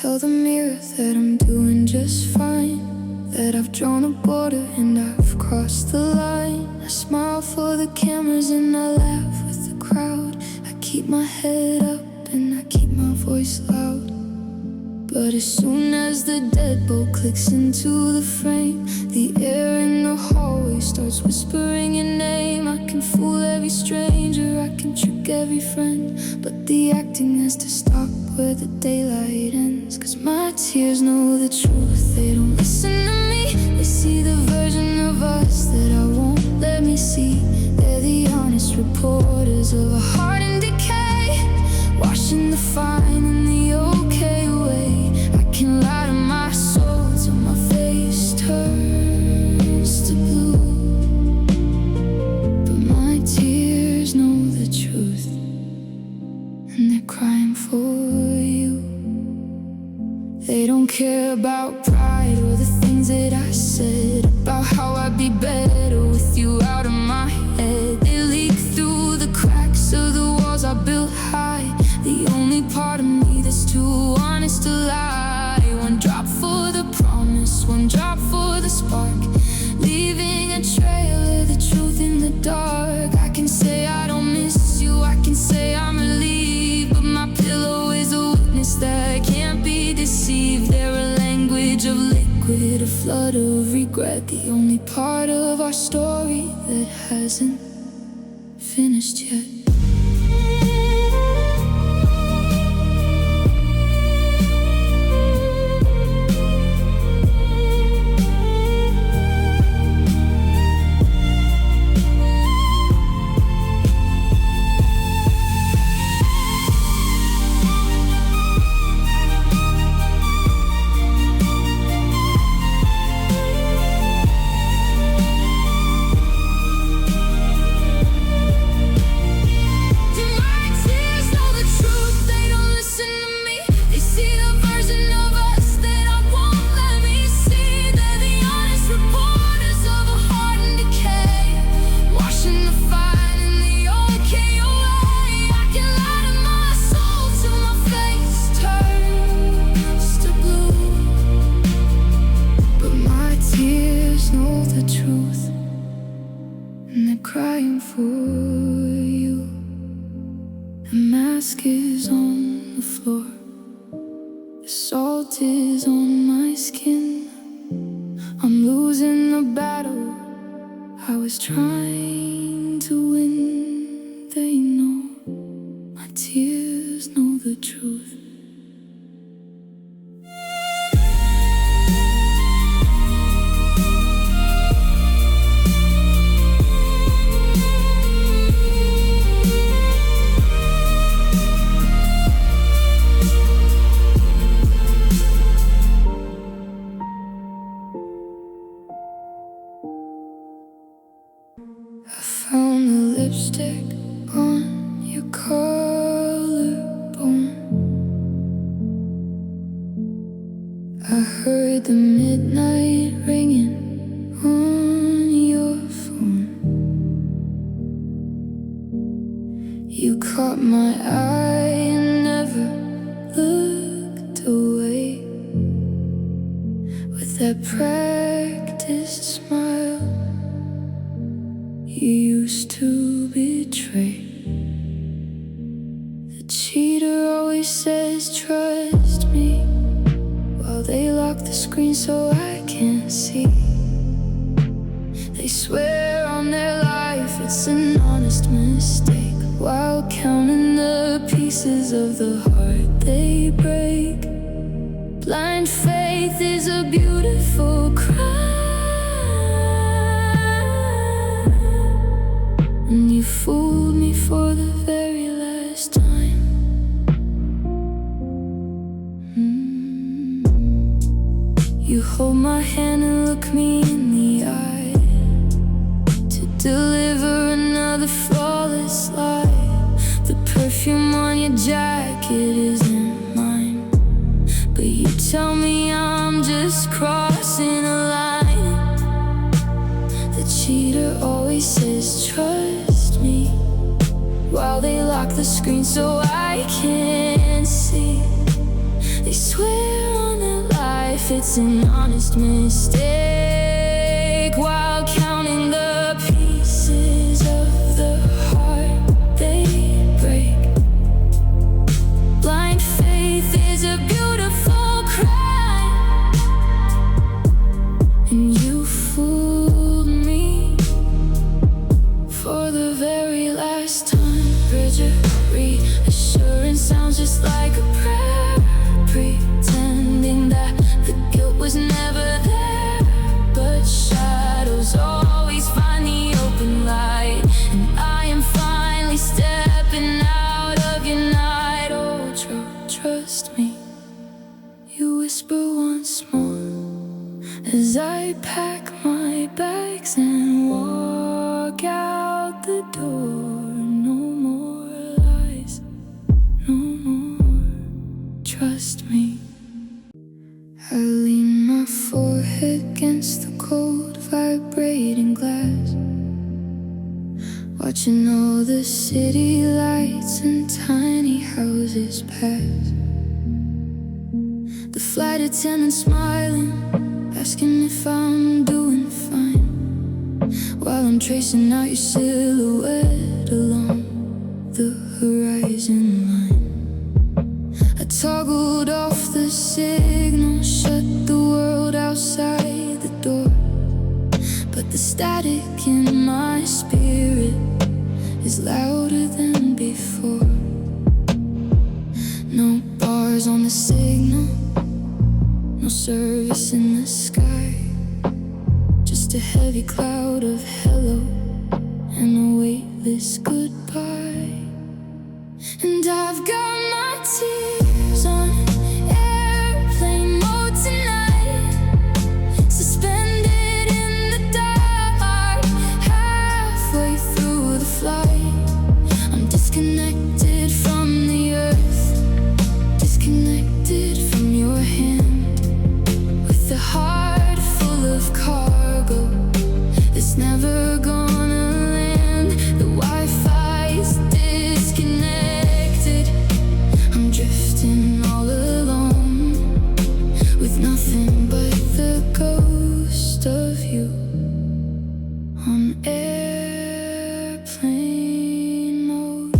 tell the mirror that I'm doing just fine, that I've drawn a border and I've crossed the line. I smile for the cameras and I laugh with the crowd. I keep my head up and I keep my voice loud. But as soon as the deadbolt clicks into the frame, the air in the hallway starts whispering your name. I can fool every stranger, I can trick every friend, but the acting has to stop where the daylight ends. Cause my tears know the truth, they don't listen to me. They see the version of us that I won't let me see. They're the honest reporters of a heart in decay, washing the fine and the okay away. I can lie to my soul till my face turns to blue, but my tears know the truth, and they're crying for you. They don't care about pride or the things that I said about how I'd be better with you out of my head. They leak through the cracks of the walls I built high, the only part of me that's too honest to lie. One drop for the promise, one drop for the spark, leaving a trail of the truth in the dark. I can say I don't miss you, I can say I'm relieved, but my pillow is a witness that can't be deceived. They're a language of liquid, a flood of regret, the only part of our story that hasn't finished yet. Crying for you. The mask is on the floor, the salt is on my skin. I'm losing the battle I was trying to win. They know, my tears know the truth. I found the lipstick on your collarbone. I heard the midnight ringing on your phone. You caught my eye and never looked away, with that practiced smile you used to betray. The cheater always says trust me, while they lock the screen so I can't see. They swear on their life it's an honest mistake, while counting the pieces of the heart they break. Blind faith is a beautiful crime, and you fooled me for the very last time. You hold my hand and look me in the eye, to deliver another flawless lie. The perfume on your jacket isn't mine, but you tell me I'm just crossing a line. The cheater always says trust me, while they lock the screen so I can't see. They swear on their life it's an honest mistake, while counting the pieces of the heart they break. Blind faith is a beautiful crime, and you fooled me for the very last time. Perjury, assurance sounds just like a prayer, pretending that the guilt was never there. But shadows always find the open light, and I am finally stepping out of your night. Oh, trust me, you whisper once more as I pack my bags and walk out the door. Trust me. I lean my forehead against the cold, vibrating glass, watching all the city lights and tiny houses pass. The flight attendant smiling, asking if I'm doing fine, while I'm tracing out your silhouette along the horizon line. I toggled off the signal, shut the world outside the door, but the static in my spirit is louder than before. No bars on the signal, no service in the sky, just a heavy cloud of hello and a weightless goodbye. And I've got my tears on airplane mode tonight, suspended in the dark, halfway through the flight. I'm disconnected from the earth, disconnected from your hand, with a heart full of cargo that's never gonna land. The Wi-Fi is disconnected. I'm drifting all alone, with nothing but the ghost of you on airplane mode.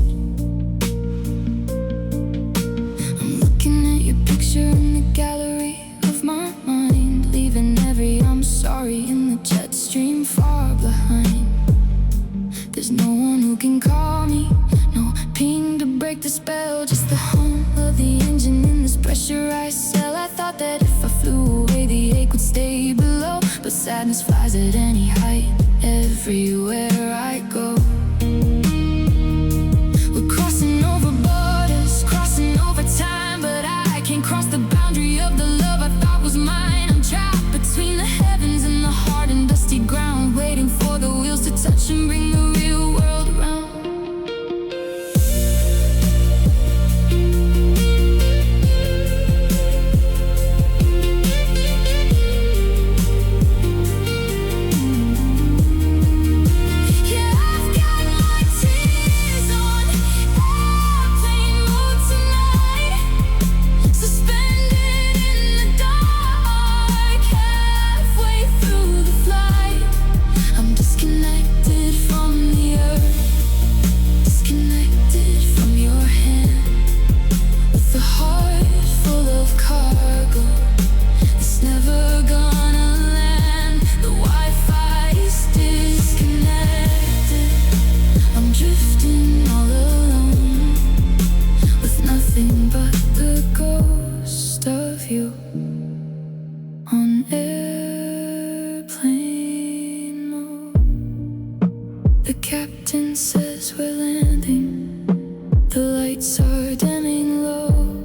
I'm looking at your picture in the gallery of my mind, leaving every I'm sorry in the jet stream far behind. There's no one who can call me, no ping to break the spell, just the hum of the engine in this pressurized cell. I thought that if I flew away the ache would stay below, but sadness flies at any height, everywhere I go. We're crossing over borders, crossing over time, but I can't cross the boundary of the love I thought was mine. I'm trapped between the heavens and the hard and dusty ground, waiting for the wheels to touch and bring the real world around. Captain says we're landing, the lights are dimming low.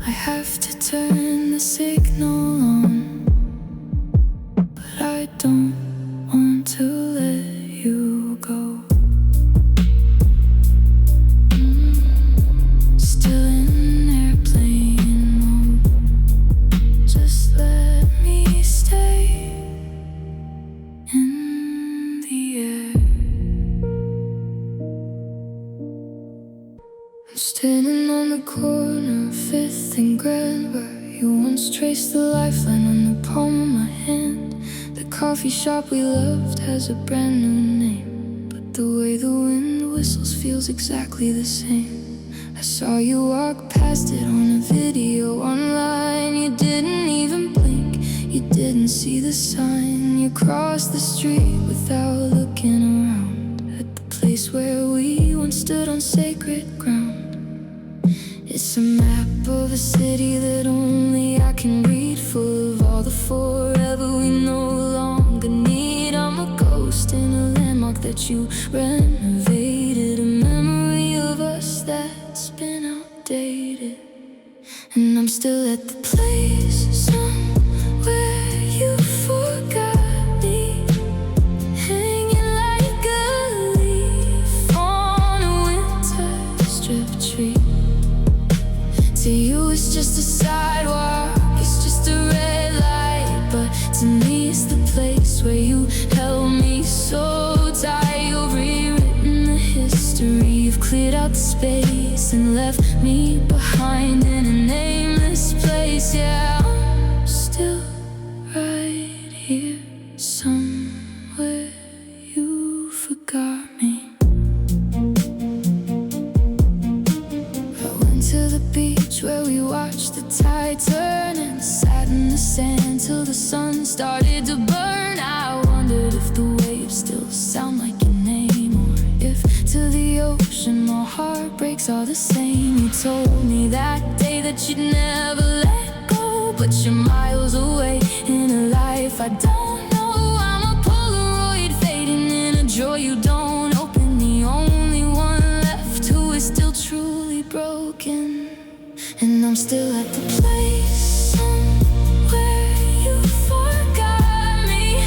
I have to turn the signal on, but I don't want to let you go. Still in airplane mode, just let me stay in the air. Standing on the corner of 5th and Grand, where you once traced the lifeline on the palm of my hand. The coffee shop we loved has a brand new name, but the way the wind whistles feels exactly the same. I saw you walk past it on a video online. You didn't even blink, you didn't see the sign. You crossed the street without looking around, at the place where we once stood on sacred ground. It's a map of a city that only I can read, full of all the forever we no longer need. I'm a ghost in a landmark that you renovated, a memory of us that's been outdated. And I'm still at the place somewhere you forgot me, hanging like a leaf on a winter strip tree. To you it's just a sidewalk, it's just a red light, but to me it's the place where you held me so tight. You've rewritten the history, you've cleared out the space and left me behind in a nameless place. Yeah, I'm still right here somewhere you forgot me. To the beach where we watched the tide turn and sat in the sand till the sun started to burn. I wondered if the waves still sound like your name, or if to the ocean all heartbreaks are the same. You told me that day that you'd never let go, but you're miles away in a life I don't know. I'm a Polaroid fading in a drawer you don't open, the only one left who is still truly broken. And I'm still at the place somewhere you forgot me,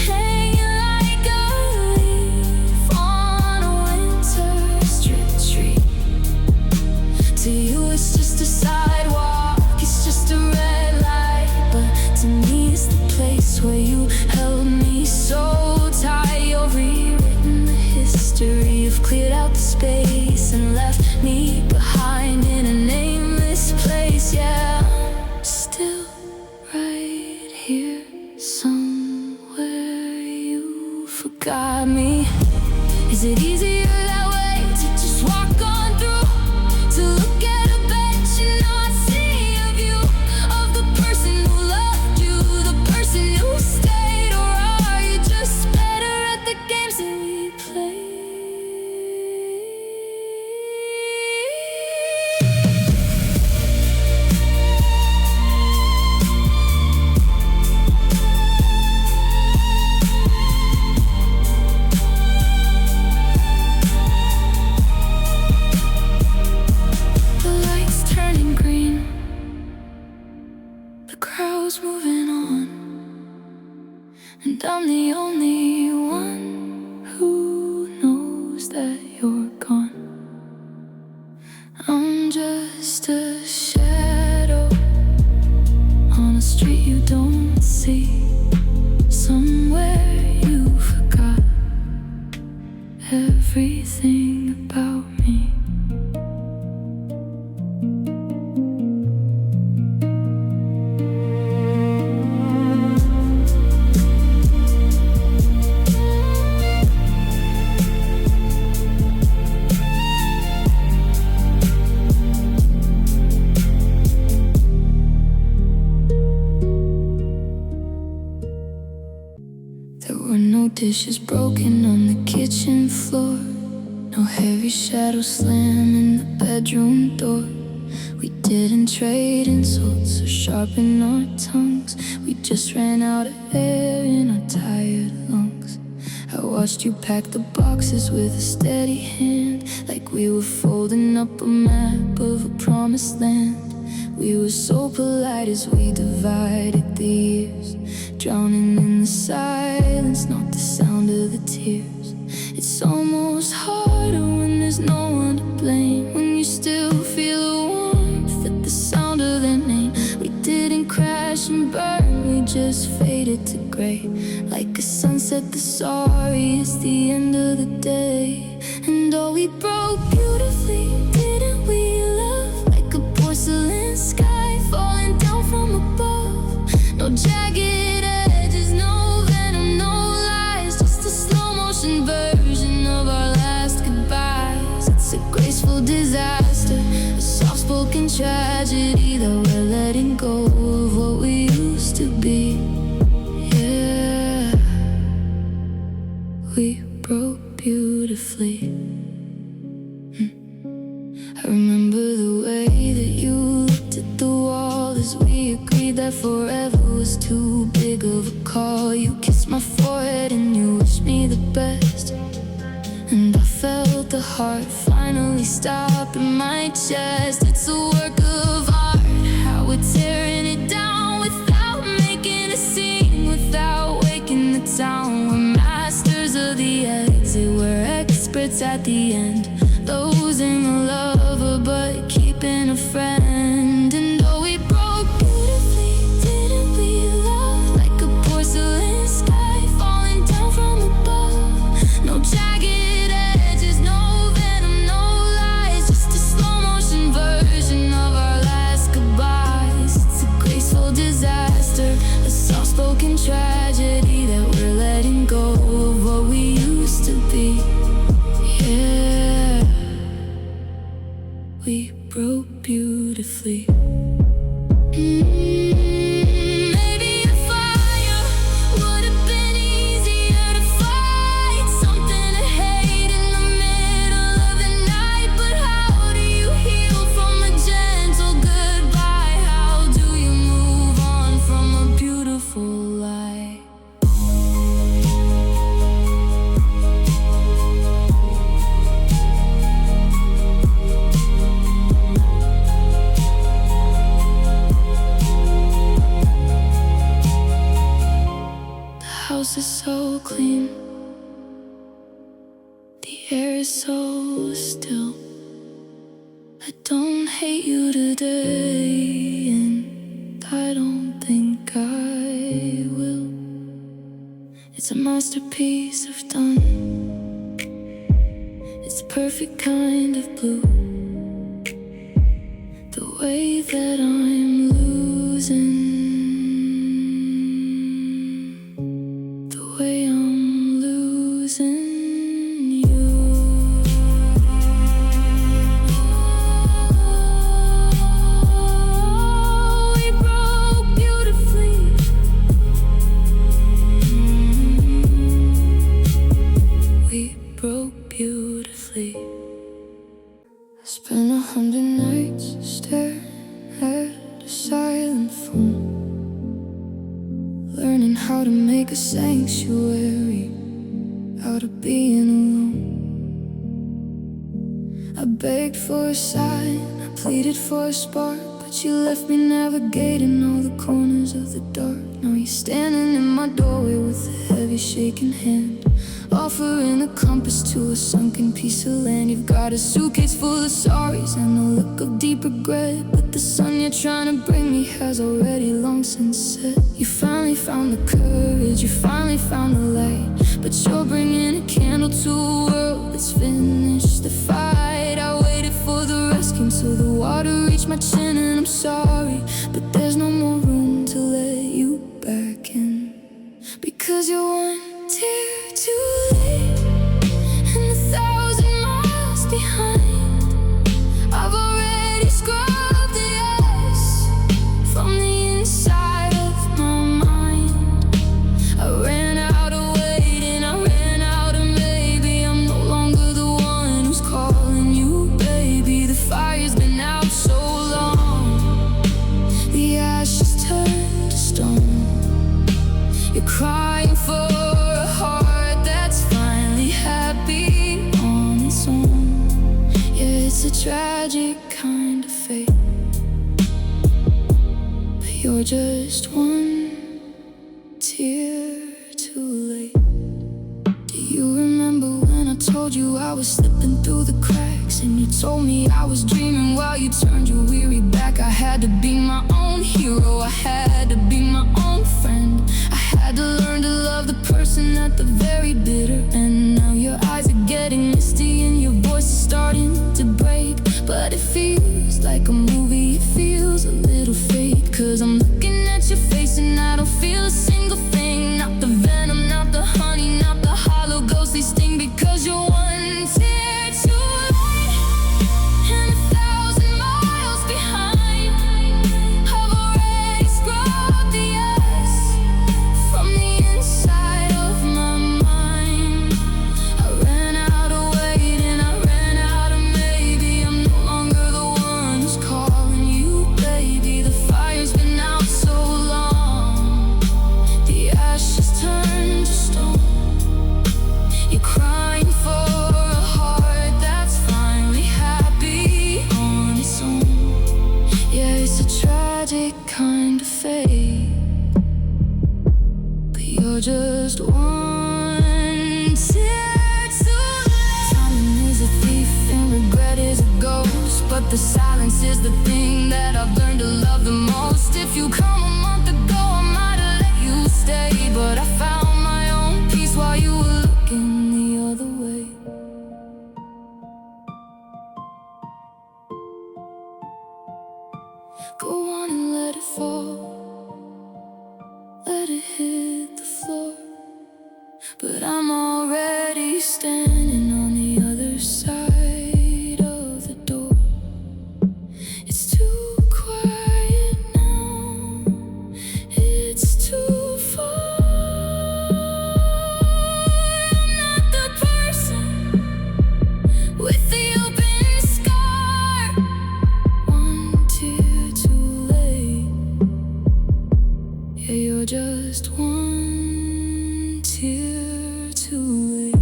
hanging like a leaf on a winter strip tree. To you it's just a sidewalk, it's just a red light, but to me it's the place where you held me so tight. You've rewritten the history, you've cleared out the space and left me behind in a nameless place. Yeah, I'm still right here somewhere you forgot me. Is it easier that way to just walk on through, to look at a bench and not see a view of the person who loved you, the person who stayed? Or are you just better at the games that we play? Moving on, and I'm the only one who knows that you're gone. I'm just a shadow on a street you don't see. Somewhere you forgot everything about me. No dishes broken on the kitchen floor, no heavy shadow slamming the bedroom door. We didn't trade insults or sharpen our tongues, we just ran out of air in our tired lungs. I watched you pack the boxes with a steady hand, like we were folding up a map of a promised land. We were so polite as we divided the years, drowning in the silence, not the sound of the tears. It's almost harder when there's no one to blame, when you still feel the warmth at the sound of their name. We didn't crash and burn, we just faded to gray. Like a sunset, the sorry is the end of the day. And all we broke beautifully did tragedy that we're letting go of what we used to be. Yeah, we broke beautifully. I remember the way that you looked at the wall as we agreed that forever was too big of a call. You kissed my forehead and you wished me the best, and I felt the heart finally stop in my chest. It's a work of art, how we're tearing it down without making a scene, without waking the town. We're masters of the exit, we're experts at the end, losing a lover but keeping a friend. And though we broke beautifully, didn't we love like a porcelain sky falling down from above? No jagged edges, no venom, no lies, just a slow motion version of our last goodbyes. It's a graceful disaster, a soft-spoken tragedy that we're letting go of what we used to be. Yeah, we broke beautifully. Maybe a fire would have been easier to fight, something to hate in the middle of the night. But how do you heal from a gentle goodbye? How do you move on from a beautiful lie? The house is so clean, the air is so still. I don't hate you today, and I don't think I will. It's a masterpiece of done, it's the perfect kind of blue. The way that I'm losing, the way I'm losing you. Oh, we broke beautifully. We broke beautifully. I spent 100 nights staring at a silent phone, learning how to make a sanctuary out of being alone. I begged for a sign, I pleaded for a spark, but you left me navigating all the corners of the dark. Now you're standing in my doorway with a heavy shaking hand, offering a compass to a sunken piece of land. You've got a suitcase full of sorries and a look of deep regret, but the sun you're trying to bring me has already long since set. You finally found the courage, you finally found the light, but you're bringing a candle to a world that's finished the fight. I waited for the rescue until the water reached my chin, and I'm sorry, but there's no more room to let you back in, because you're one tear too late and 1,000 miles behind. I've already scrubbed the ice from the inside of my mind. I ran out of waiting, I ran out of maybe. I'm no longer the one who's calling you baby. The fire's been out so long, the ashes turn to stone. You're crying for a heart that's finally happy on its own. Yeah, it's a tragic kind of fate, but you're just one tear too late. Do you remember when I told you I was slipping through the cracks, and you told me I was dreaming while you turned your weary back? I had to be my own hero, I had to be my own friend. I had to learn to love the person at the very bitter end. Now your eyes are getting misty and your voice is starting to break, but it feels like a movie, it feels a little fake. Cause I'm looking at your face and I don't feel a single thing. Not the venom, not the honey, not the hollow ghostly sting, because you're one tear too late and 1,000 miles behind. the silence is the thing that I've learned to love the most. If you come a month ago, I might have let you stay, but I found my own peace while you were looking the other way. Go on and let it fall, let it hit the floor. But I'm already standing on the other side of the door. It's too quiet now, it's too far. I'm not the person with the open scar. One tear too late. Yeah, you're just one tear too late.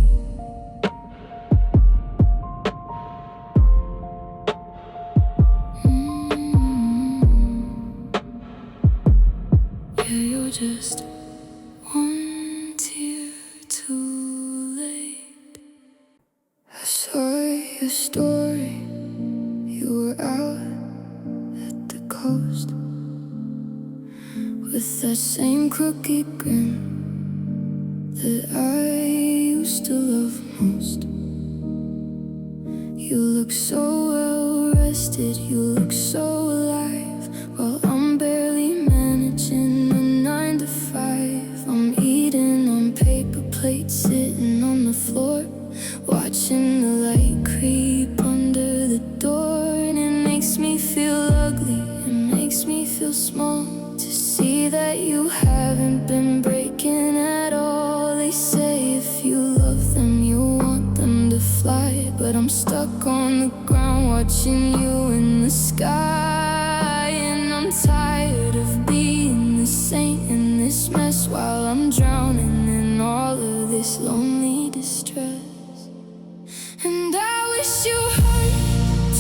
Yeah, you're just one tear too late. I saw your story. You were out at the coast with that same crooked grin that I used to love most. You look so well rested, you look so alive, while I'm barely managing a 9 to 5. I'm eating on paper plates, sitting on the floor, watching the light creep under the door. And it makes me feel ugly, it makes me feel small to see that you haven't been breaking at all. They say if you love them, you want them to fly, but I'm stuck on the ground watching you in the sky. And I'm tired of being the saint in this mess while I'm drowning in all of this lonely distress. And I wish you hurt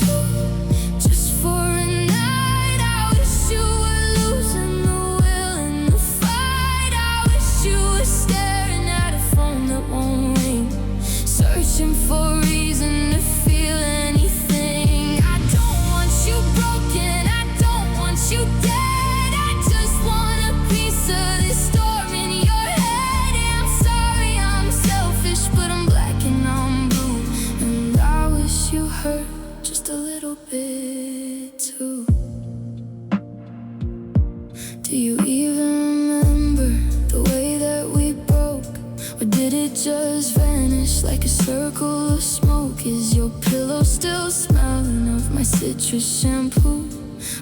too, just for a night. I wish you were losing the will in the fight. I wish you were staring at a phone that won't ring, searching for a reason to feel anything. I don't want you broken, I don't want you dead. I just want a piece of this storm in your head. Yeah, I'm sorry, I'm selfish, but I'm black and I'm blue. And I wish you hurt just a little bit too. Do you even remember the way that we broke? Or did it just vanish like a circle of smoke? Is your pillow still smelling of my citrus shampoo?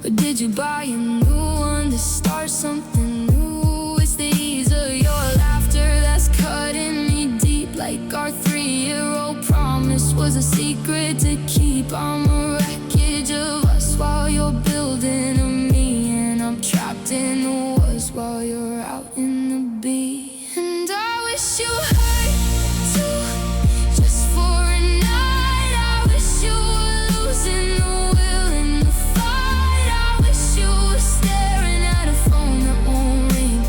Or did you buy a new one to start something new? It's the ease of your laughter that's cutting me deep, like our 3-year-old promise was a secret to keep. I'm a wreckage of us while you're building a me, and I'm trapped in the woods while you're out in the bee. And I wish you hurt too, just for a night. I wish you were losing the will in the fight. I wish you were staring at a phone that won't ring,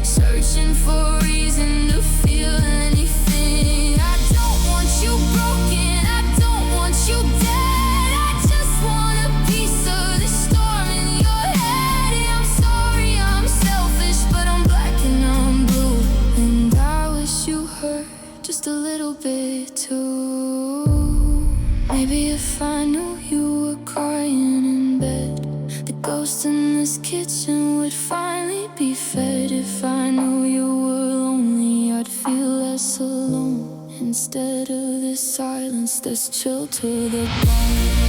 searching for a reason to feel anything. I don't want you broken, I don't want you dead. I just want a piece of this storm in your head. Yeah, I'm sorry, I'm selfish, but I'm black and I'm blue. And I wish you hurt just a little bit too. Maybe if I knew you were crying in bed, the ghost in this kitchen would finally be fed. If I knew you were lonely, I'd feel less alone, instead of this silence that's chill to the bone.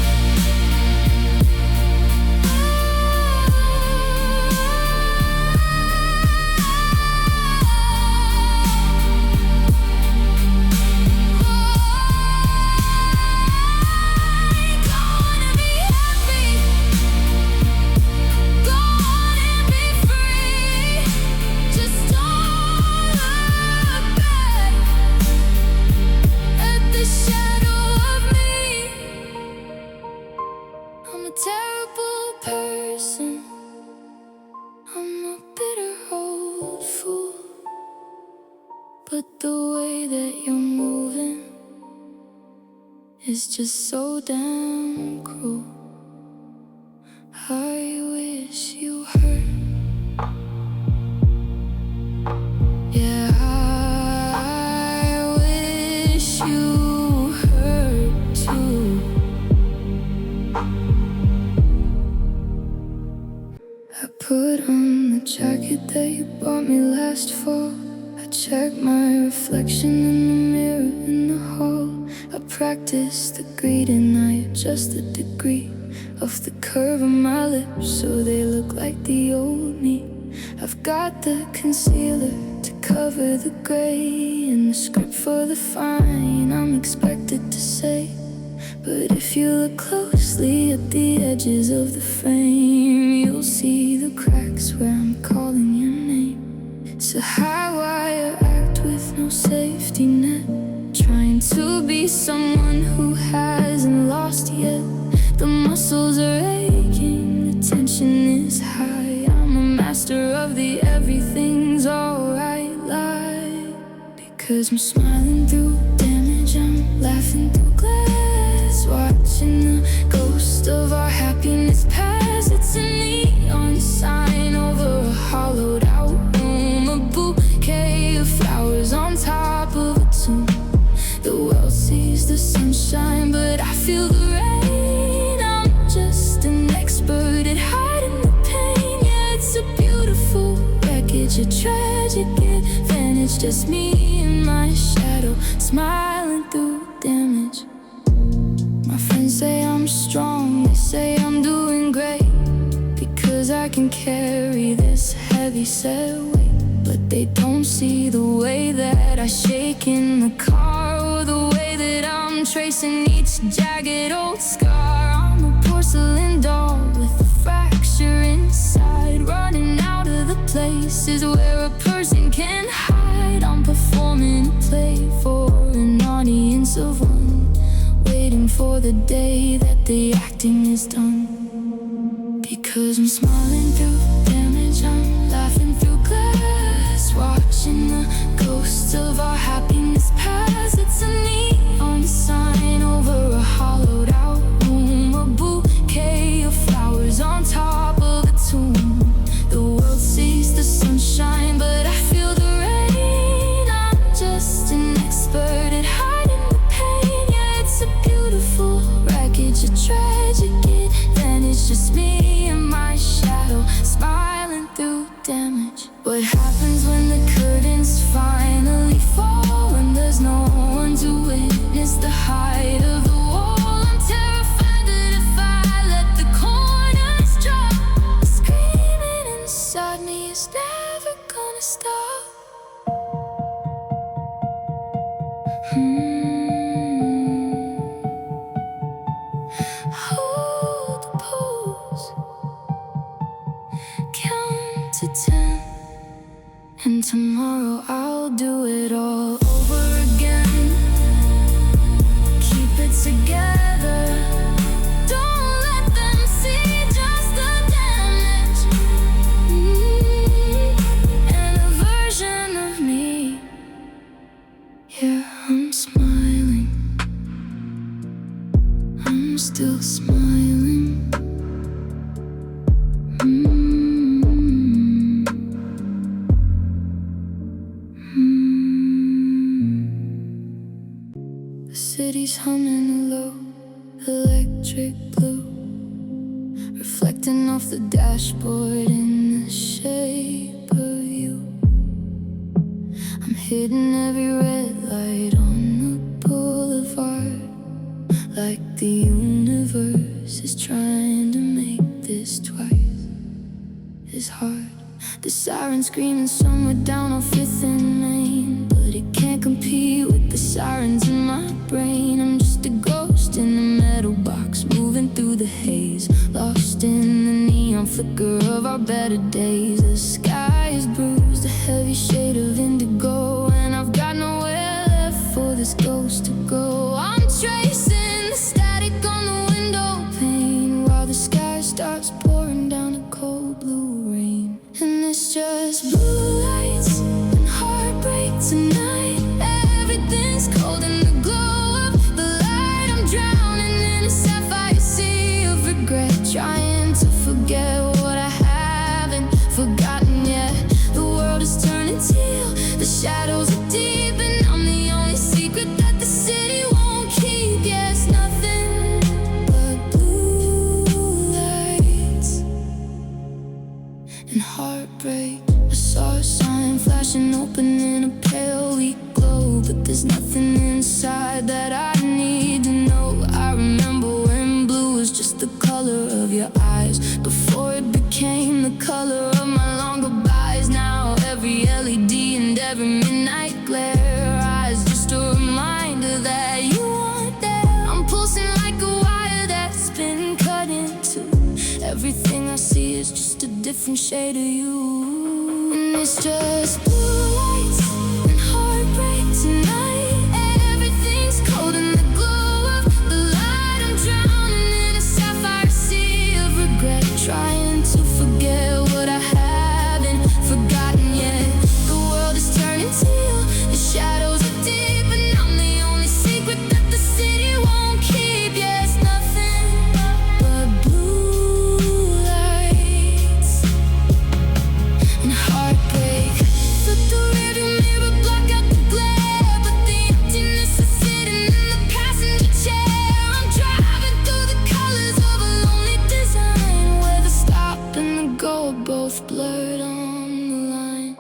I'm a terrible person, I'm a bitter old fool, but the way that you're moving is just so damn cruel. I wish you heard. Yeah, I wish you heard too. I put on the jacket that you bought me last fall. I check my reflection in the mirror in the hall. I practice the greeting, I adjust the degree of the curve of my lips so they look like the old me. I've got the concealer to cover the gray and the script for the fine I'm expected to say. But if you look closely at the edges of the frame, you'll see the cracks where I'm calling your name. It's a high wire act with no safety net, trying to be someone who hasn't lost yet. The muscles are aching, the tension is high. I'm a master of the everything's alright lie. Because I'm smiling through damage, I'm laughing through glass, watching the ghost of our happiness pass. It's a neon sign over a hollowed out room, a bouquet of flowers on top of a tomb. The world sees the sunshine, but I feel the rain. I'm just an expert at hiding the pain. Yeah, it's a beautiful wreckage, a tragic advantage. Just me and my shadow, smiling through damage. My friends say I'm strong, they say I'm doing great, because I can carry this heavy set weight. But they don't see the way that I shake in the car, or the way that I'm tracing each jagged old scar. I'm a porcelain doll with a fracture inside, running out of the places where a person can hide. I'm performing a play for an audience of one, waiting for the day that the acting is done. Because I'm smiling through damage, I'm laughing through glass, watching the ghosts of our happiness pass. It's a neon sign over a hollowed out room, a bouquet of flowers on top of a tomb. The world sees the sunshine, but I feel the rain. I'm just an expert at hiding the pain. Yeah, it's a beautiful wreckage, a tragic advantage. Just me and my shadow, smiling through damage. What happens when the curtains finally fall, when there's no one to witness the height of the wall? I'm terrified that if I let the corners drop, screaming inside me is never gonna stop. Hold the pose, count to 10, and tomorrow I'll do it all over again. Keep it together, don't let them see just the damage. And a version of me, yeah, I'm smiling, I'm still smiling. The city's humming a low electric blue, reflecting off the dashboard in the shape of you. I'm hitting every red light on the boulevard, like the universe is trying to make this twice as hard. The siren screaming somewhere down on 5th and Main, but it can't compete with the sirens in my brain. I'm just a ghost in a metal box, moving through the haze, lost in the neon flicker of our better days. The sky is bruised, a heavy shade of indigo, and I've got nowhere left for this ghost to go. I'm tracing the static on the window pane, while the sky starts pouring down a cold blue rain. And it's just blue lights and heartbreak tonight. Everything's cold in the glow of the light. I'm drowning in a sapphire sea of regret, trying to Everything I see is just a different shade of you. And it's just blue lights and heartbreak tonight. Everything's cold in the glow of the light. I'm drowning in a sapphire sea of regret, trying to forget what I haven't forgotten yet. The world is turning teal, the shadows are deep, and I'm the only secret that the city won't keep. Yeah, it's nothing but blue lights and heartbreak. Flip the rearview mirror, block out the glare, but the emptiness is sitting in the passenger chair. I'm driving through the colors of a lonely design, where the stop and the go are both blurred on the line.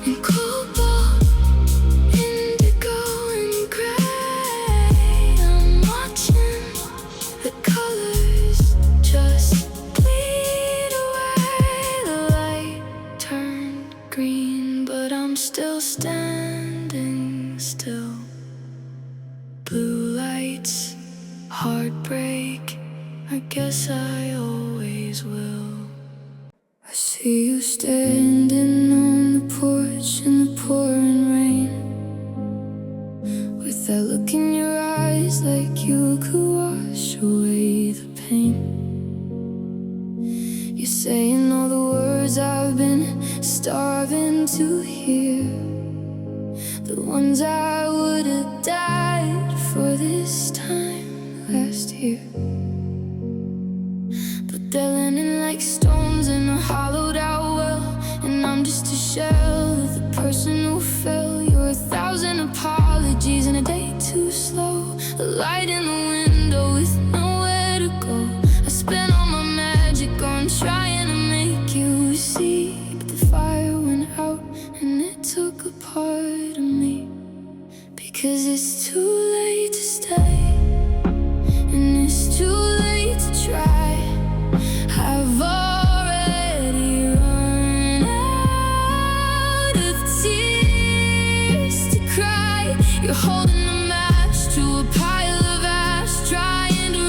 And cobalt, indigo and gray. I'm watching the colors just bleed away. The light turned green, but I'm still standing still. Blue lights, heartbreak, I guess I always will. I see you standing on the porch in the pouring rain, with that look in your eyes like you could wash away the pain. You're saying all the words I've been starving to hear, the ones I would have died for this time last year. But they're landing like stones in a hollowed out well, and I'm just a shell of the person who fell. You're 1,000 apologies and a day too slow. The light in the window with nowhere to go. I spent all my magic on trying to make you see, but the fire went out and it took a part of me. Because it's too late to stay, and it's too late to try. I've already run out of tears to cry. You're holding a match to a pile of ash, trying to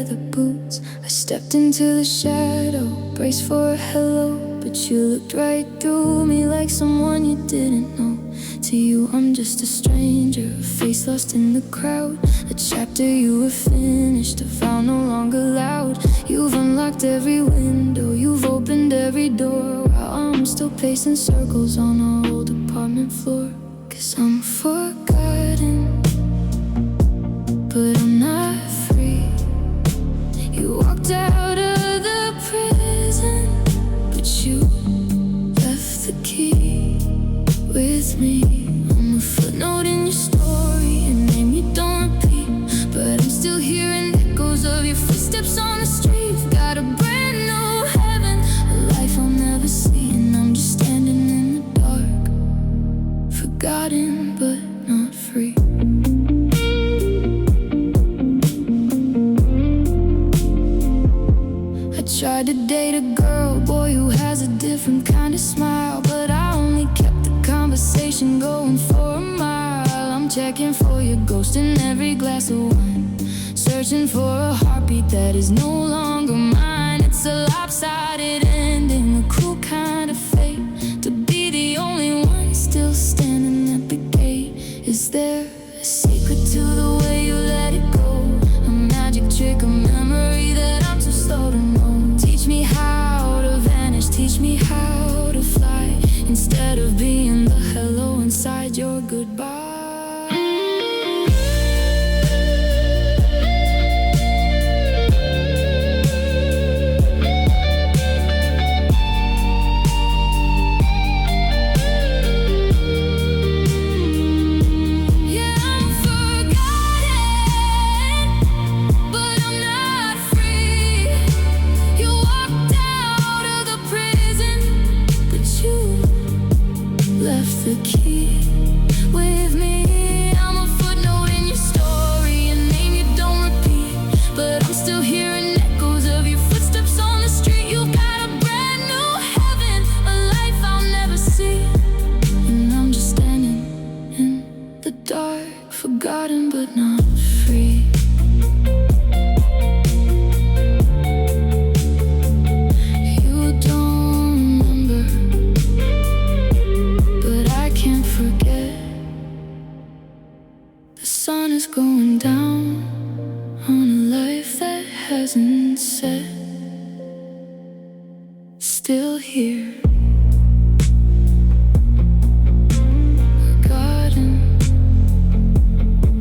leather boots. I stepped into the shadow, braced for a hello, but you looked right through me like someone you didn't know. To you I'm just a stranger, a face lost in the crowd, a chapter you have finished, a vow no longer loud. You've unlocked every window, you've opened every door, while I'm still pacing circles on our old apartment floor. 'Cause I'm forgotten, but I'm not free. You walked out of the prison, but you left the key with me. I'm a footnote in your story, a name you don't repeat, but I'm still hearing echoes of your footsteps on the street. Got a brand new heaven, a life I'll never see, and I'm just standing in the dark, forgotten but not free. I tried to date a girl, boy, who has a different kind of smile, but I only kept the conversation going for a mile. I'm checking for your ghost in every glass of wine, searching for a heartbeat that is no longer mine. It's a lopsided ending, a cruel kind of fate, to be the only one still standing at the gate. Is there a secret to the way you let it go? A magic trick, a memory that I'm too slow to know. Teach me how to vanish, teach me how to fly, instead of being the hello inside your goodbye. The key with me. I'm a footnote in your story, a name you don't repeat, but I'm still hearing echoes of your footsteps on the street. You've got a brand new heaven, a life I'll never see, and I'm just standing in the dark, forgotten but not free. The sun is going down on a life that hasn't set, still here, forgotten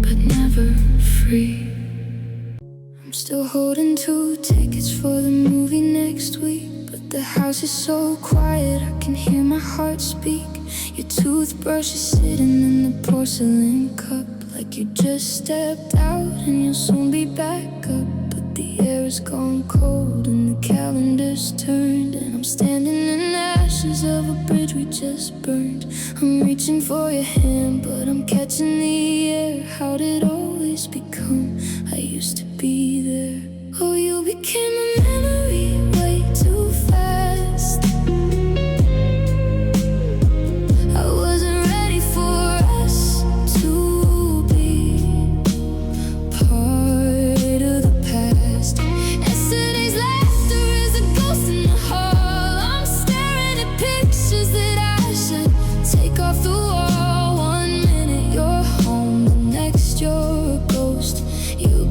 but never free. I'm still holding 2 tickets for the movie next week, but the house is so quiet I can hear my heart speak. Your toothbrush is sitting in the porcelain cup, like you just stepped out and you'll soon be back up. But the air is gone cold and the calendar's turned, and I'm standing in the ashes of a bridge we just burned. I'm reaching for your hand, but I'm catching the air. How did always become? I used to be there. Oh, you became a memory way too fast. I wasn't ready for us to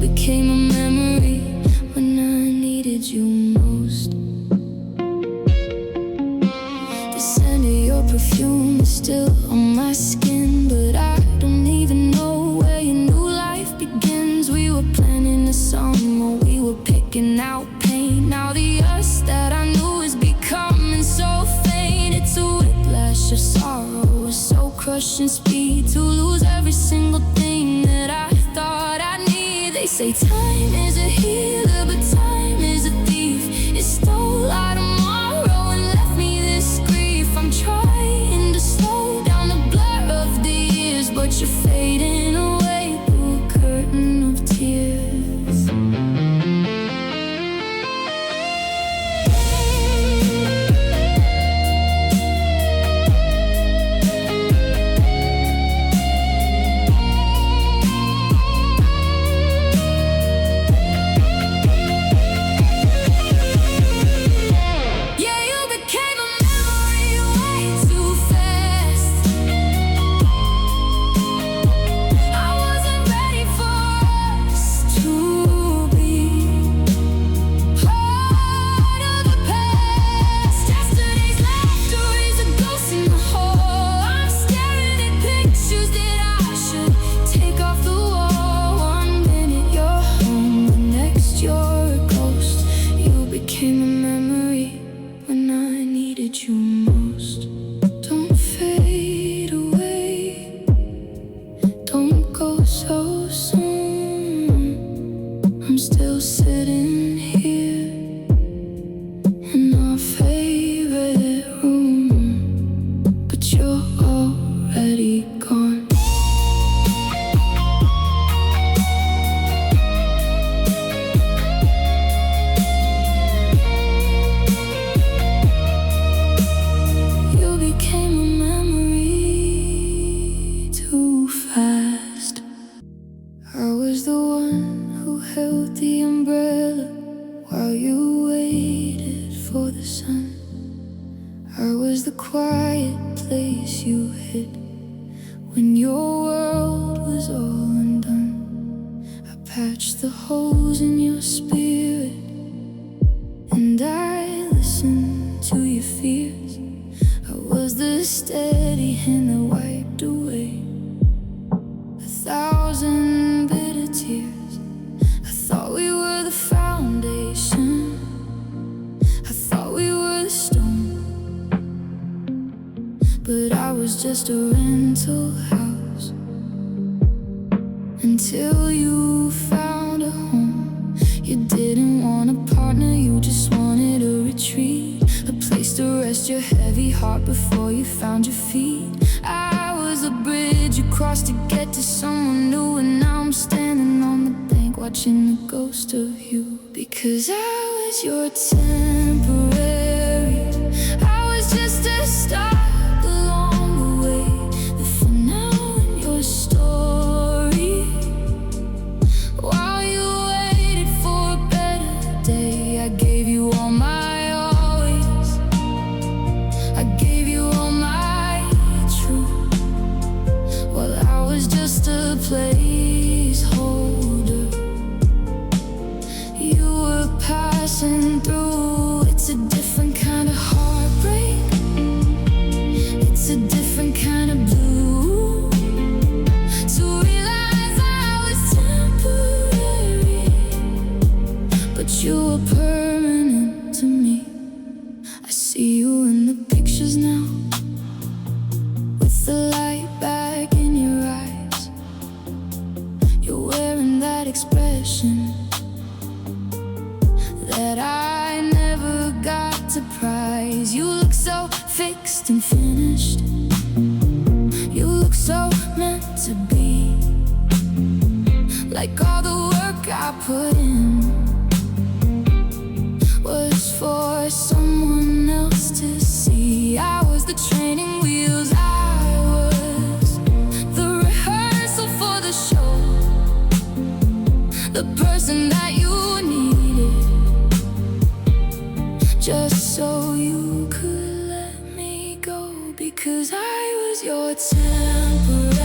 became a memory when I needed you most. The scent of your perfume is still on my skin, but I don't even know where your new life begins. We were planning a summer, we were picking out pain. Now the us that I knew is becoming so faint. It's a whiplash of sorrow, a soul crushing speed, to lose every single thing that I thought I need. They say time is a healer, but time is a thief. It stole our tomorrow and left me this grief. I'm trying to slow down the blur of the years, but you're fading away through a curtain of tears. the sun. I was the quiet place you hid when your world was all undone. I patched the holes in your spirit, and I listened to your fears. I was the steady hand that wiped away 1,000 bitter tears. I thought we were the foundation, I thought we were the stone, but I was just a rental house until you found a home. You didn't want a partner, you just wanted a retreat, a place to rest your heavy heart before you found your feet. I was a bridge you crossed to get to someone new, and now I'm standing on the bank watching the ghost of you. Because I was your temporary, I was just a stop along the way, the finale in your story. While you waited for a better day, I gave you all my always, I gave you all my truth. Well, I was just a placeholder, you were passing through. It's a different kind of heartbreak, it's a different kind of blue. To realize I was temporary, but you were permanent to me. I see you in the pictures now, with the light back in your eyes. You're wearing that expression that I never got to prize. You look so fixed and finished, you look so meant to be, like all the work I put in was for someone else to see. I was the training wheels, I was the rehearsal for the show, the person that you needed, just so you could let me go. Because I was your temporary,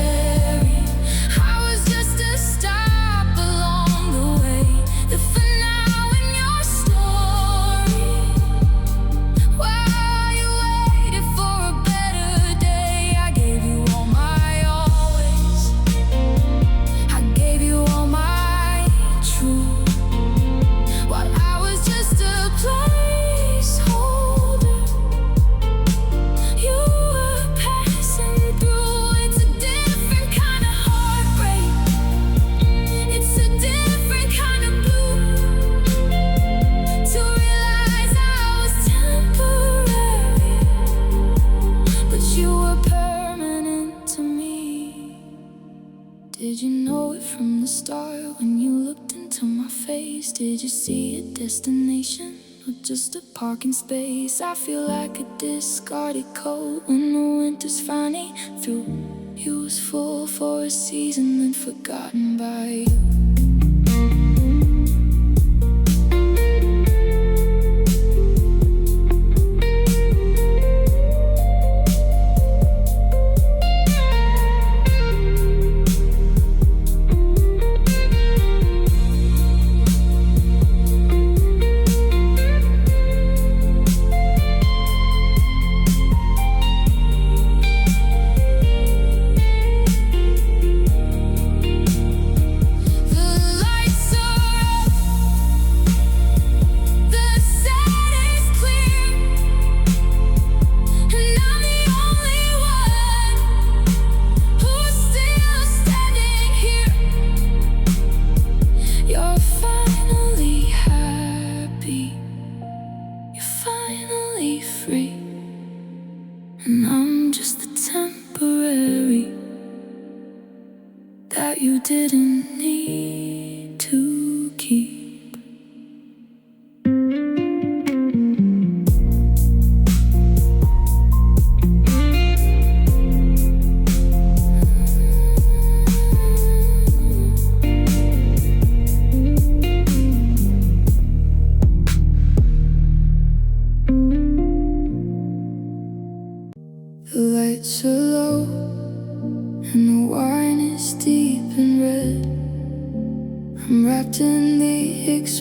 I was just a stop along the way, the finale in your story. While you waited for a better day, I gave you all my always, I gave you all my truth. While I was just a placeholder, you were passing through. It's a different kind of heartbreak, it's a different kind of blue. To realize I was temporary, but you were permanent to me. Did you know it from the start when you looked into my face? Did you see a destination or just a parking space? I feel like a discarded coat when the winter's finally through. You was full for a season, then forgotten by you. Free, and I'm just the temporary that you didn't need to keep.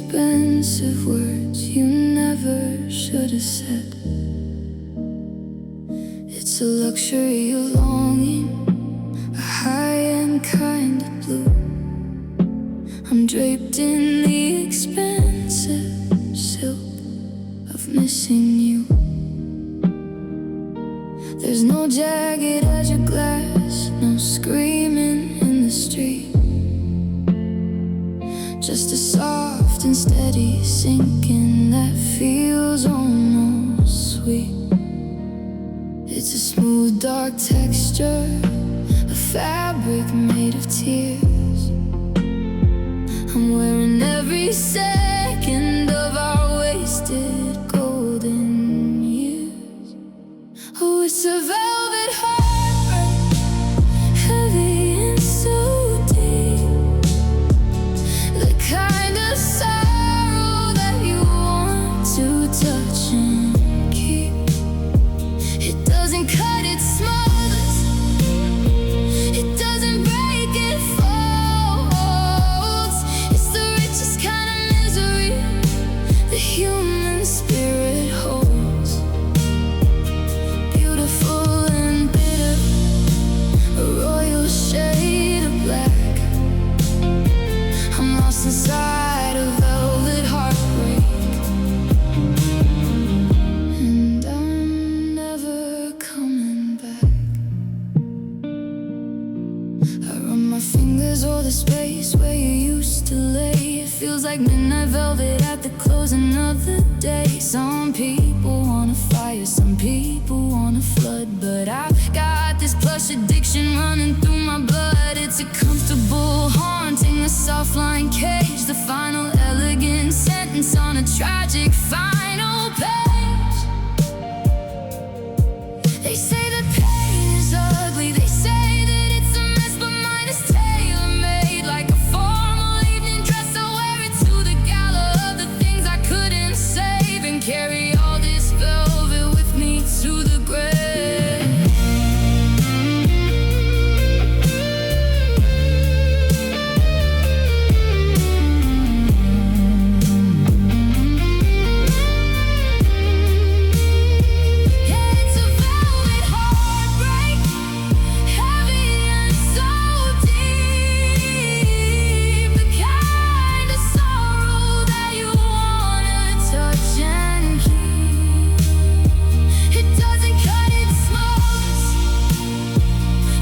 expensive words you never should have said. It's a luxury of longing, a high-end kind of blue. I'm draped in the expensive silk of missing you. There's no jagged edge of glass, no screaming in the street, just a soft and steady sinking that feels almost sweet. It's a smooth, dark texture, a fabric made of tears. I'm wearing every second of our wasted golden years. Oh, it's a velvet heartbreak, heavy and so deep, the kind of sorrow that you want to touch and keep. It doesn't cut, it smothers, it doesn't break, it folds. It's the richest kind of misery the human spirit holds. Beautiful and bitter, a royal shade of black. I'm lost inside a velvet heartbreak, and I'm never coming back. I run my fingers over the space where you used to lay. It feels like midnight velvet at the closing of the day. Some people want a fire, some people want a flood, but I've got this plush addiction running through my blood. It's a comfortable haunting, a soft-line cage, the final elegant sentence on a tragic final page. They say that pain is ugly, they say that it's a mess, but mine is tailor-made, like a formal evening dress. I wear it to the gala of the things I couldn't save, and carry all this velvet with me to the grave. Yeah, it's a velvet heartbreak, heavy and so deep, the kind of sorrow that you wanna touch and keep. It doesn't cut, it smothers,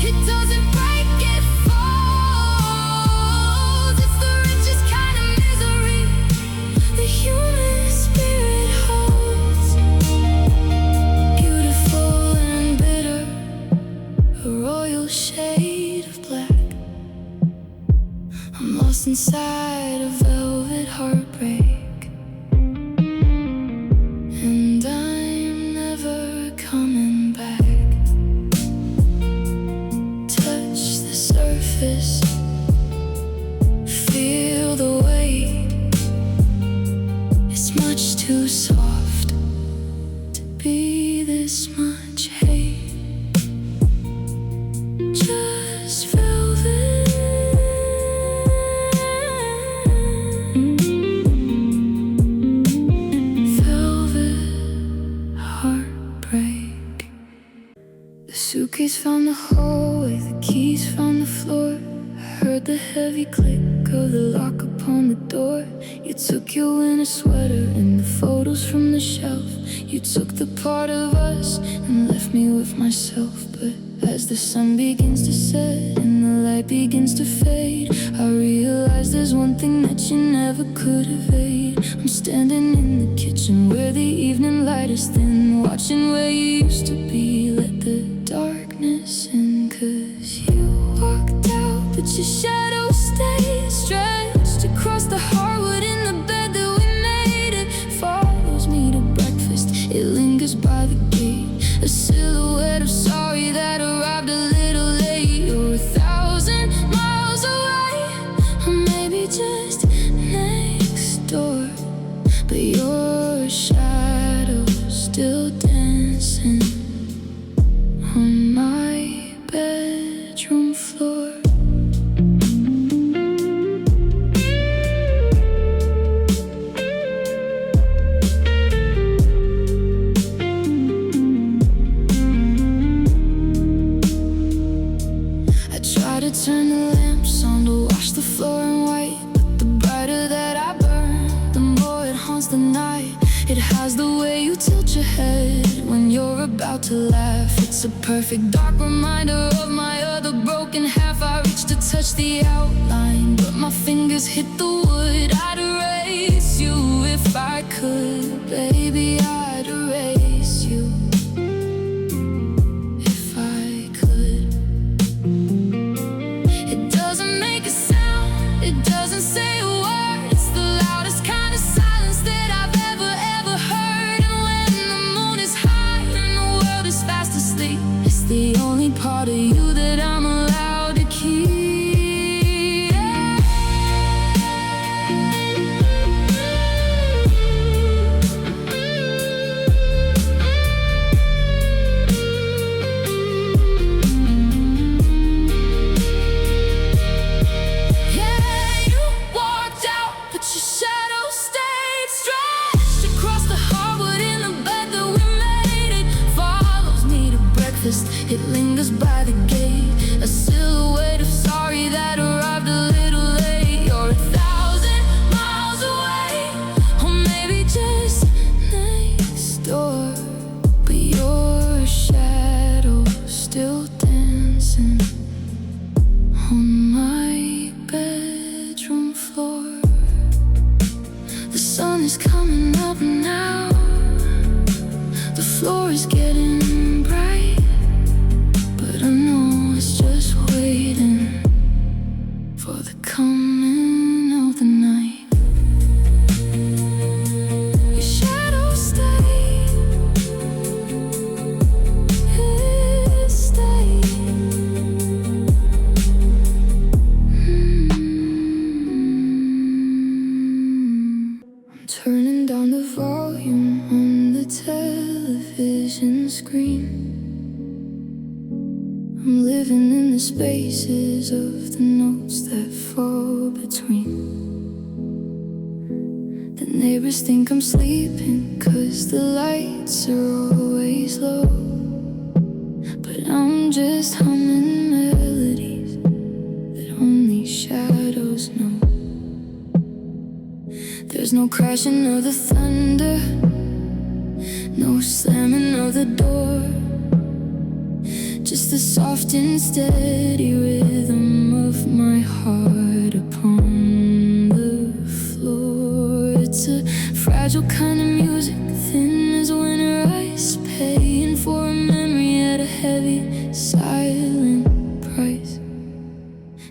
it doesn't break, it folds. It's the richest kind of misery the human spirit holds. Beautiful and bitter, a royal shade of black. I'm lost inside a velvet heartbreak, and I'm never coming back. Touch the surface, feel the weight. It's much too soft to be this much hate. Just velvet, velvet heartbreak. The suitcase found the hallway, the keys found the floor. I heard the heavy click of the lock upon the door. You took your winter sweater and the photos from the shelf. You took the part of us and left me with myself. But as the sun begins to set and the light begins to fade, I realize there's one thing that you never could evade. I'm standing in the kitchen where the evening light is thin, watching where you used to be. Let the darkness in, 'cause you walked out, but your shadow stayed stretched across the hardwood in the bed that we made. It follows me to breakfast, it lingers by the gate, a silhouette of sorry that arrived a little late. You're 1,000 miles away, or maybe just next door, but your shadow still dancing on my bedroom floor. the way you tilt your head when you're about to laugh. It's a perfect dark reminder of my other broken half. I reach to touch the outline, but my fingers hit the wood. I'd erase you if I could, baby, I'd erase you if I could. It doesn't make a sound, it doesn't say a word. It's the loudest kind of silence that I've ever heard. And when the moon is high and the world is fast asleep, it's the only part of you that I'm allowed to keep. It lingers by the gate, a silhouette of sorry that arrived a little late. You're 1,000 miles away, or maybe just next door, but your shadow still dancing on my bedroom floor. The sun is coming up now, the floor is getting bright, but I know it's just waiting for the coming of the night. Your shadows stay, it stay. I'm turning down the volume on the television screen. I'm living in the spaces of the notes that fall between. The neighbors think I'm sleeping 'cause the lights are always low, but I'm just humming melodies that only shadows know. There's no crashing of the thunder, no slamming of the door, just the soft and steady rhythm of my heart upon the floor. It's a fragile kind of music, thin as winter ice, paying for a memory at a heavy, silent price.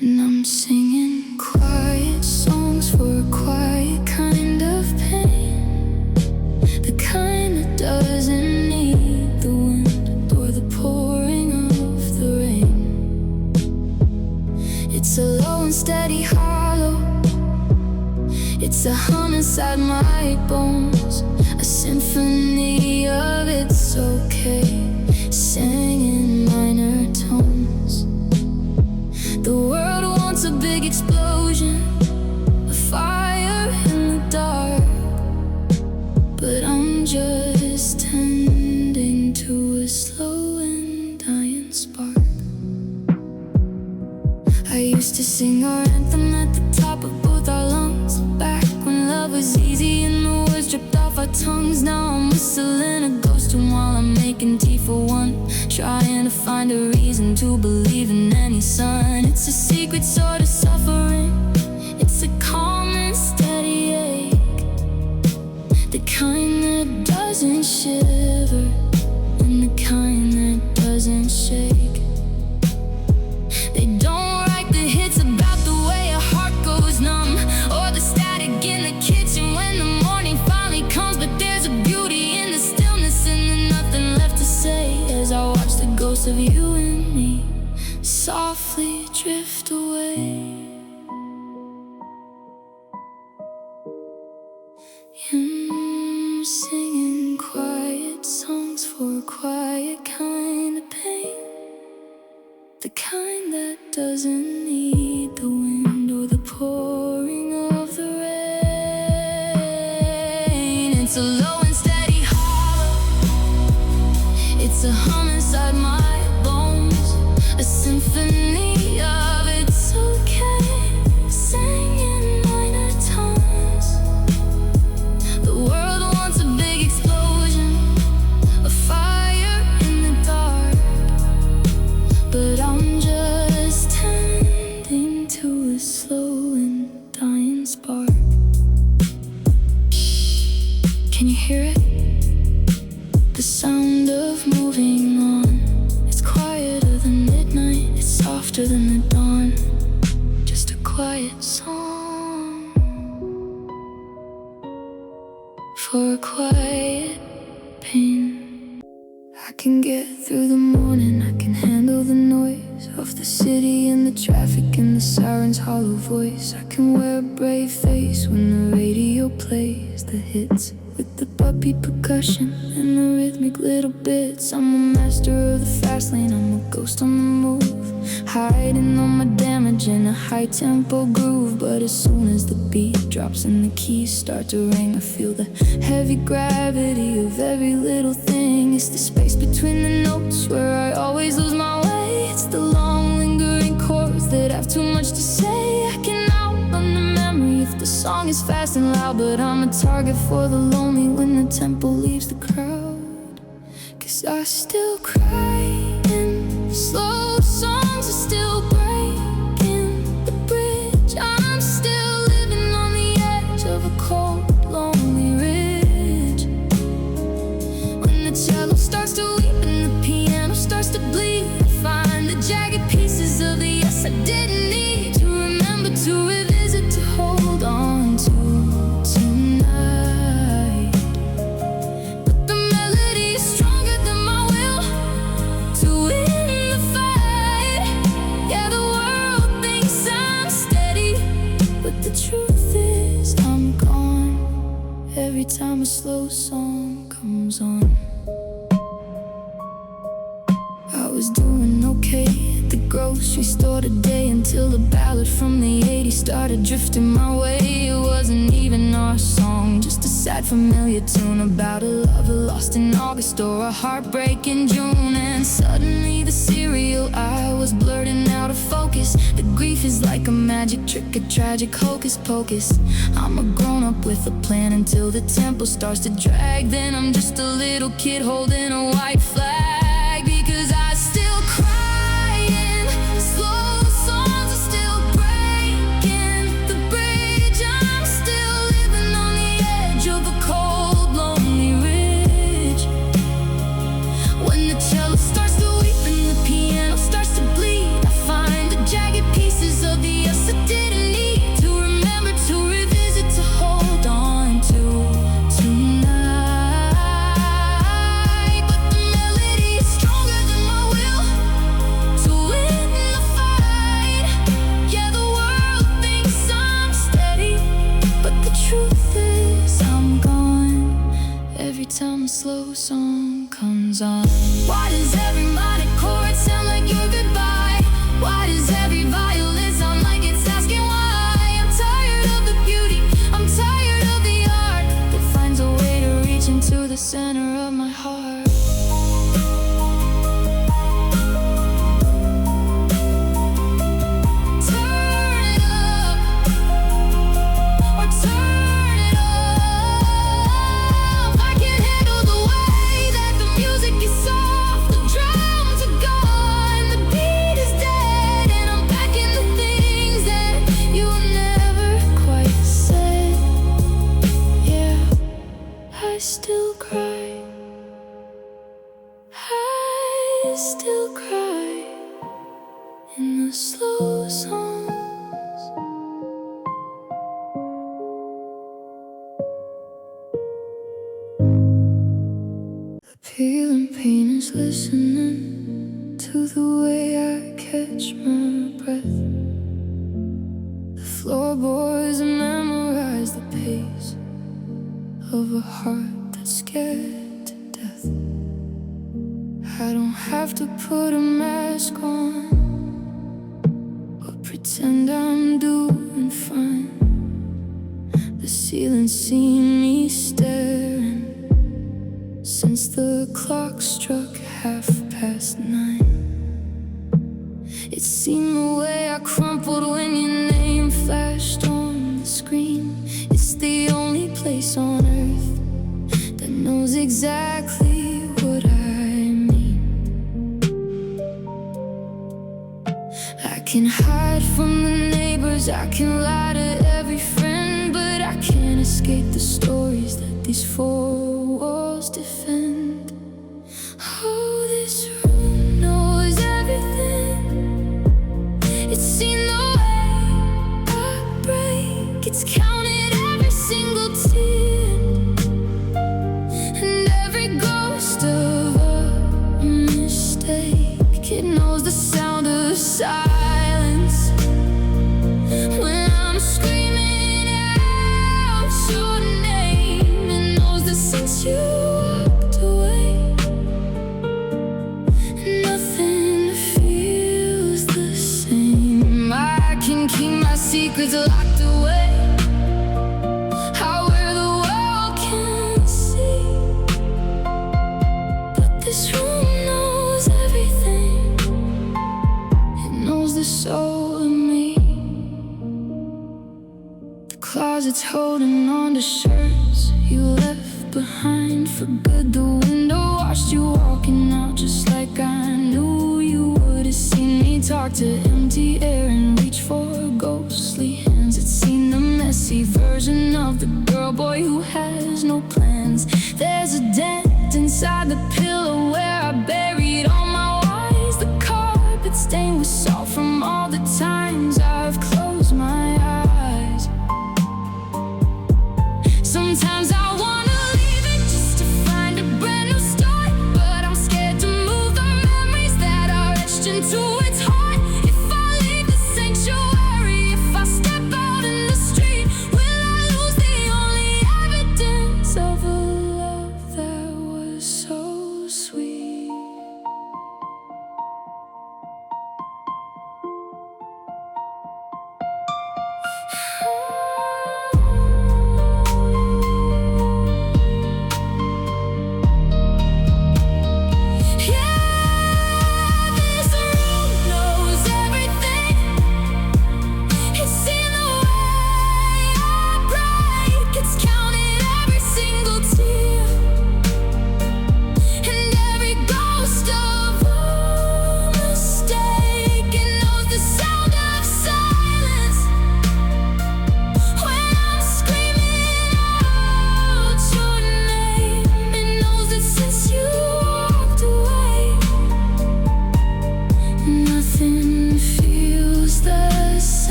And I'm singing quiet songs for a quiet kind of pain, the kind that doesn't need the wind or the pouring of the rain. It's a low and steady hollow, it's a hum inside my bones, a symphony of it's okay, sang in minor tones. The world wants a big explosion, a fire in the dark, but I'm just tending to a slow and dying spark. I used to sing our anthem at the top of both our lungs, back when love was easy and the words dripped off our tongues. Now I'm whistling a ghost tune while I'm making tea for one, trying to find a reason to believe in any sun. It's a secret sort of suffering, it's a calm and steady ache, the kind that doesn't shiver and the kind that doesn't shake. They don't write the hits about the way a heart goes numb, or the static in the kitchen when the morning finally comes. But there's a beauty in the stillness and then nothing left to say as I watch the ghost of you and me softly drift away. I'm singing quiet songs for a quiet kind of pain, the kind that doesn't need the wind or the pouring of the rain. It's a low and steady hollow, it's a hum inside my bones, a symphony of it's okay, sang in minor tones. The world wants a big explosion, sound of moving on. It's quieter than midnight, it's softer than the dawn. Just a quiet song for a quiet pain. I can get through the morning, I can handle the noise of the city and the traffic and the siren's hollow voice. I can wear a brave face when the radio plays the hits with the puppy percussion and the rhythmic little bits. I'm a master of the fast lane, I'm a ghost on the move, hiding all my damage in a high-tempo groove. But as soon as the beat drops and the keys start to ring, I feel the heavy gravity of every little thing. It's the space between the notes where I always lose my way. It's the long lingering chords that have too much to say. I can outrun the memory if the song is fast and loud, but I'm a target for the lonely when the tempo leaves the crowd. 'Cause I still cry in slow songs, are still breaking the bridge. I'm still living on the edge of a cold, lonely ridge. When the cello starts to weep and the piano starts to bleed, I find the jagged pieces of the yes I didn't need to remember, to revisit, to hold on to tonight. But the melody is stronger than my will to win the fight. Yeah, the world thinks I'm steady, but the truth is I'm gone every time a slow song comes on. I was doing okay at the grocery store today until a ballad from the 80s started drifting my way. It wasn't even our song, just a sad familiar tune about a lover lost in August or a heartbreak in June. And suddenly the serial I was blurting out of focus. The grief is like a magic trick, a tragic hocus pocus. I'm a grown-up with a plan until the tempo starts to drag. Then I'm just a little kid holding a white flag, because I still cry in slow songs, are still breaking the bridge. I'm still living on the edge of a cold, lonely ridge. When the cello starts to weep and the piano starts to bleed, I find the jagged pieces of the yes I didn't need to remember, to revisit, to hold on to tonight. But the melody is stronger than my will to win the fight. Yeah, the world thinks I'm steady, but the truth is I'm gone every time a slow song comes on. Why does every minor chord sound like your goodbye? Why does every violin sound like it's asking why? I'm tired of the beauty, I'm tired of the art that finds a way to reach into the center of my heart. Turn it up or turn it off. I can't handle the way that the music is soft, the drums are gone, the beat is dead, and I'm back in the things that you never quite said. Yeah, I still cry, I still cry in the slow songs. The peeling pain is listening to the way I catch my breath. The floorboards memorize the pace of a heart that's scared to death. I don't have to put a mask on or pretend I'm doing fine. The ceiling's seen me staring since the clock struck 9:30. It's seen the way I crumpled when your name flashed on the screen. It's the only place on earth that knows exactly what I mean. I can hide from the neighbors, I can lie to every friend, but I can't escape the stories that these four walls defend. secrets locked away. How where the world can see, but this room knows everything. It knows the soul in me. The closet's holding on to shirts you left behind for good. The window watched you walking out just like I knew you would. Have seen me talk to empty air and reach for ghostly hands. It's seen the messy version of the girl boy who has no plans. There's a dent inside the pillow where I buried all my lies. The carpet stained with salt from all the times I've closed my eyes. Sometimes I wanna leave it just to find a brand new start, but I'm scared to move the memories that are etched into its heart. If I leave the sanctuary, if I step out in the street, will I lose the only evidence of a love that was so sweet?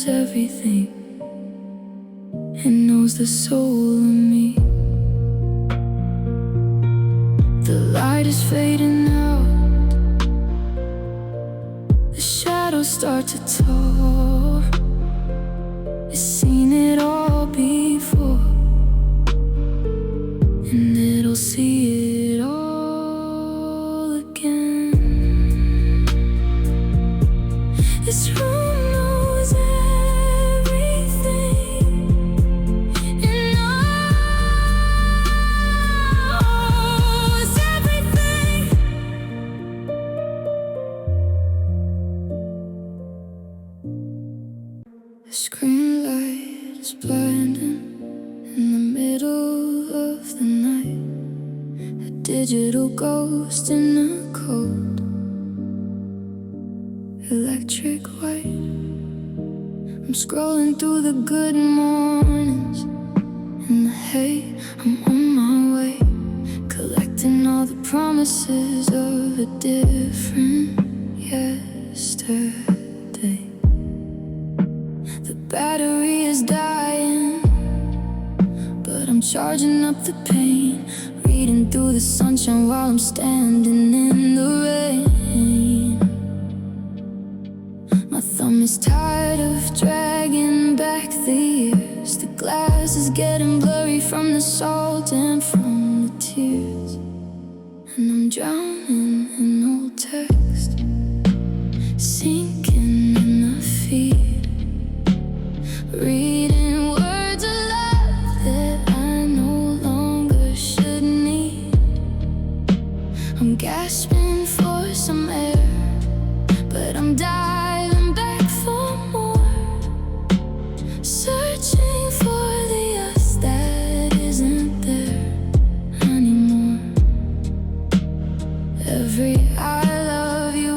Everything. It knows the soul in me. The light is fading out, the shadows start to talk. It's seen it all before, and it'll see it all again. This room screen light is blinding in the middle of the night. A digital ghost in a cold electric white. I'm scrolling through the good mornings and the hey, I'm on my way, collecting all the promises of a different yesterday. The battery is dying, but I'm charging up the pain, reading through the sunshine while I'm standing in the rain. My thumb is tired of dragging back the years. The glass is getting blurry from the salt and from the tears, and I'm drowning in old text, sinking in the feed. Reading words of love that I no longer should need. I'm gasping for some air, but I'm diving back for more, searching for the us that isn't there anymore. Every I love you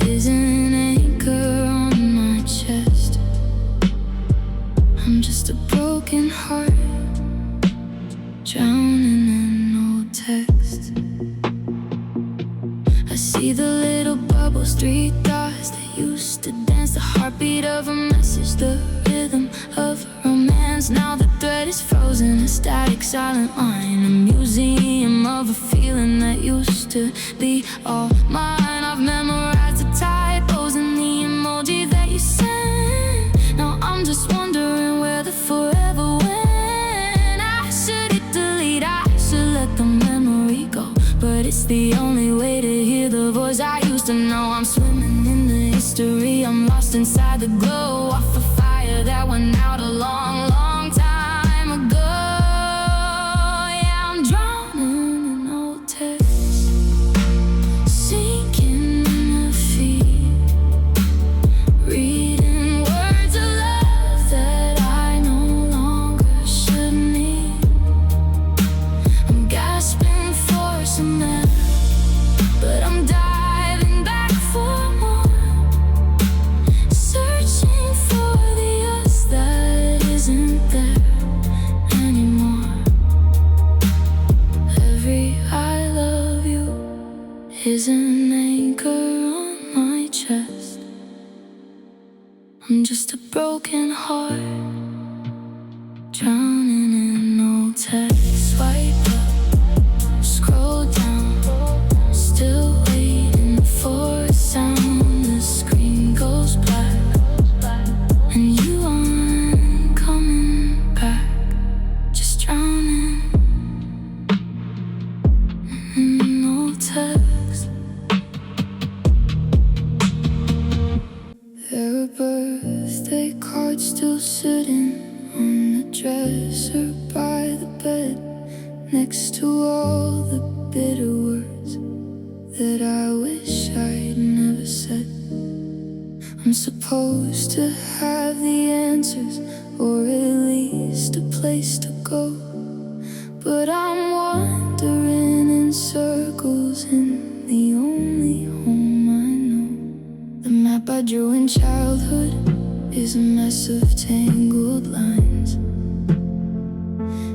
is an anchor on my chest. I'm just a broken heart, drowning in old text. I see the little bubbles, 3 dots that used to dance, the heartbeat of a message, the rhythm of romance. Now the thread is frozen, a static silent line, a museum of a feeling that used to be all mine. I've memorized the typos and the emoji that you sent. Now I'm just wondering where the forever went. used to know. I'm swimming in the history, I'm lost inside the glow of a fire that went out a long, long time ago. Yeah, I'm drowning in old texts, sinking in my feet, reading words of love that I no longer should need. I'm gasping for some air, but I'm diving back for more, searching for the us that isn't there anymore. Every I love you is an anchor on my chest. I'm just a broken heart, drowning in old text. Swipe up, scroll down, still waiting for a sound. The screen goes black, and you aren't coming back. Just drowning in old text. There are birthday cards still sitting on the dresser by the bed, next to all the bitter words that I wish I'd never said. I'm supposed to have the answers, or at least a place to go, but I'm wandering in circles in the only home I know. The map I drew in childhood is a mess of tangled lines,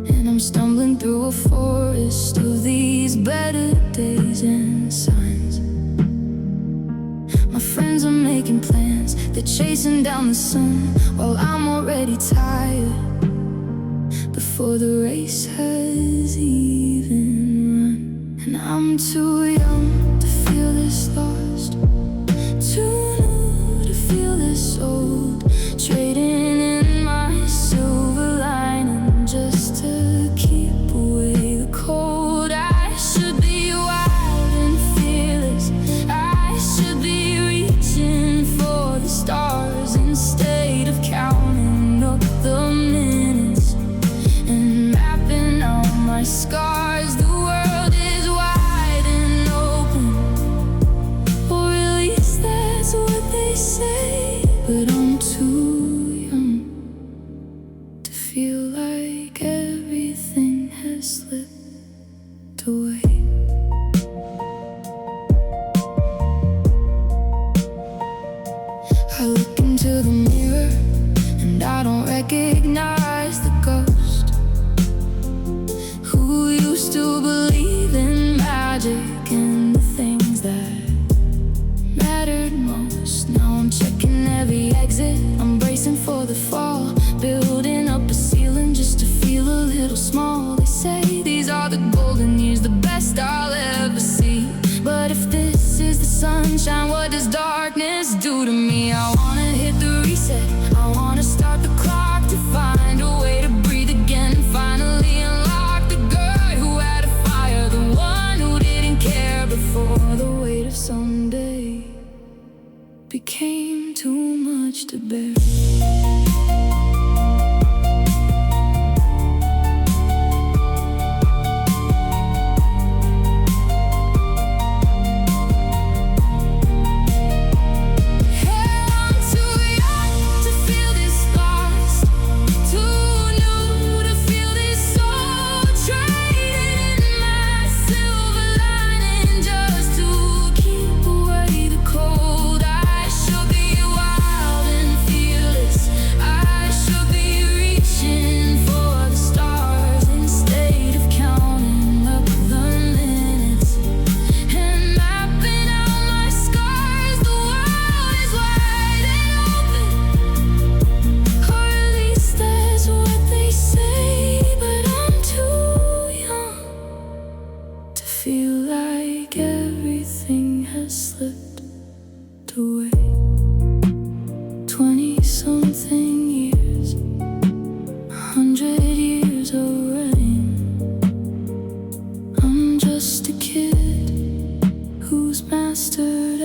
and I'm stumbling through a forest of these better days and signs. My friends are making plans, they're chasing down the sun, while I'm already tired before the race has even run. And I'm too young to feel this lost, too new to feel this old, trading in my silver lining just to keep away the cold. I should be wild and fearless, I should be reaching for the stars instead of counting up the minutes and mapping out my scars. The world is wide and open, or at least that's what they say, but I'm too young to feel like everything has slipped away. I look into the mirror and I don't recognize the ghost who used to believe in magic and the things that mattered most. Now I'm checking every exit, I'm bracing for the fall, building up a ceiling just to feel a little small. They say these are the golden years, the best I'll ever see, but if this is the sunshine, what does darkness do to me? I wanna hit the reset, I wanna start the clock to find a way to breathe again, finally unlock the girl who had a fire, the one who didn't care before the weight of someday became too much to bear. Away. 20-something years, 100 years of rain. I'm just a kid who's mastered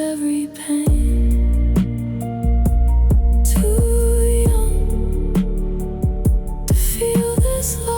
this